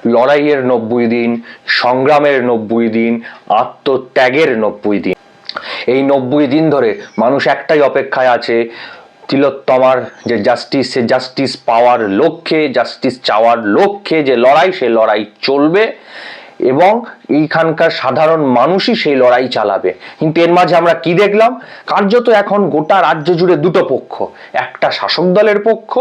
লড়াইয়ের 90 দিন, সংগ্রামের 90 দিন, আত্মত্যাগের 90 দিন। এই 90 দিন ধরে মানুষ একটাই অপেক্ষায় আছে, তিলোত্তমার যে জাস্টিস, সে জাস্টিস পাওয়ার লক্ষ্যে, জাস্টিস চাওয়ার লক্ষ্যে যে লড়াই, সে লড়াই চলবে এবং এইখানকার সাধারণ মানুষই সেই লড়াই চালাবে। কিন্তু এর মাঝে আমরা কি দেখলাম? কার্যত এখন গোটা রাজ্য জুড়ে দুটো পক্ষ। একটা শাসক দলের পক্ষ,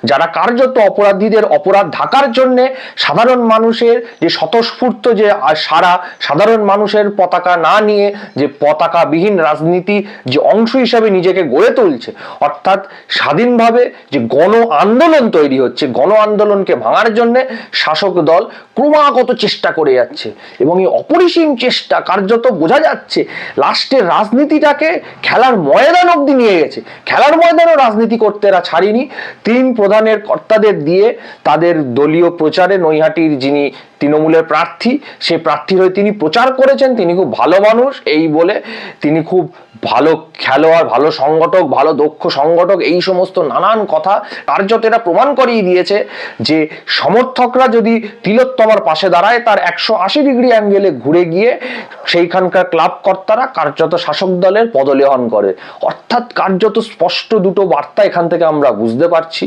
যারা কার্যত অপরাধীদের অপরাধ ঢাকার জন্য সাধারণ মানুষের যে স্বতঃস্ফূর্ত যে সারা, সাধারণ মানুষের পতাকা না নিয়ে যে পতাকাবিহীন রাজনীতি যে অংশ হিসাবে নিজেকে গড়ে তুলছে, অর্থাৎ স্বাধীনভাবে যে গণ আন্দোলন তৈরি হচ্ছে, গণ আন্দোলনকে ভাঙার জন্য শাসক দল ক্রমাগত চেষ্টা করে যাচ্ছে এবং এই অপরিসীম চেষ্টা কার্যত বোঝা যাচ্ছে লাস্টের রাজনীতিটাকে খেলার ময়দান অবধি নিয়ে গেছে। খেলার ময়দানও রাজনীতি করতে এরা ছাড়িনি। তিন প্রধানের কর্তাদের দিয়ে তাদের দলীয় প্রচারে নৈহাটির যিনি তৃণমূলের প্রার্থী, সে প্রার্থীর হয়ে তিনি প্রচার করেছেন তিনি খুব ভালো মানুষ এই বলে, তিনি খুব ভালো খেলোয়াড়, ভালো সংগঠক, ভালো দক্ষ সংগঠক, এই সমস্ত নানান কথা কার্যত এরা প্রমাণ করিয়ে দিয়েছে যে সমর্থকরা যদি তিলোত্তমার পাশে দাঁড়ায়, তার 180 ডিগ্রি অ্যাঙ্গেলে ঘুরে গিয়ে সেইখানকার ক্লাব কর্তারা কার্যত শাসক দলের পদলেহন করে। অর্থাৎ কার্যত স্পষ্ট দুটো বার্তা এখান থেকে আমরা বুঝতে পারছি।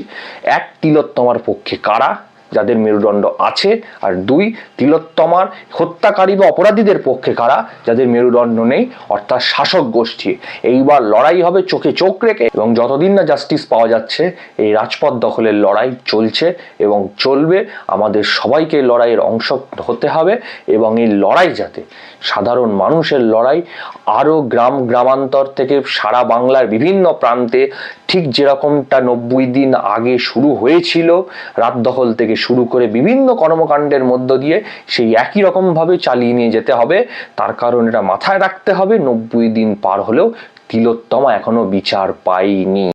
এক, তিলোত্তমার পক্ষে কারা, যাদের মেরুদণ্ড আছে, আর দুই, তিলোত্তমার হত্যাকারী বা অপরাধীদের পক্ষে কারা, যাদের মেরুদণ্ড নেই, অর্থাৎ শাসক গোষ্ঠী। এইবার লড়াই হবে চোখে চোখ রেখে এবং যতদিন না জাস্টিস পাওয়া যাচ্ছে এই রাজপথ দখলের লড়াই চলছে এবং চলবে। আমাদের সবাইকে লড়াইয়ের অংশ হতে হবে এবং এই লড়াই যাতে সাধারণ মানুষের লড়াই আরও গ্রাম গ্রামান্তর থেকে সারা বাংলার বিভিন্ন প্রান্তে ঠিক যেরকমটা 90 দিন আগে শুরু হয়েছিল, রাত দখল থেকে শুরু করে বিভিন্ন কর্মকাণ্ডের মধ্য দিয়ে সেই একই রকমভাবে চালিয়ে নিয়ে যেতে হবে। তার কারণ এটা মাথায় রাখতে হবে, 90 দিন পার হলেও তিলোত্তমা এখনো বিচার পায়নি।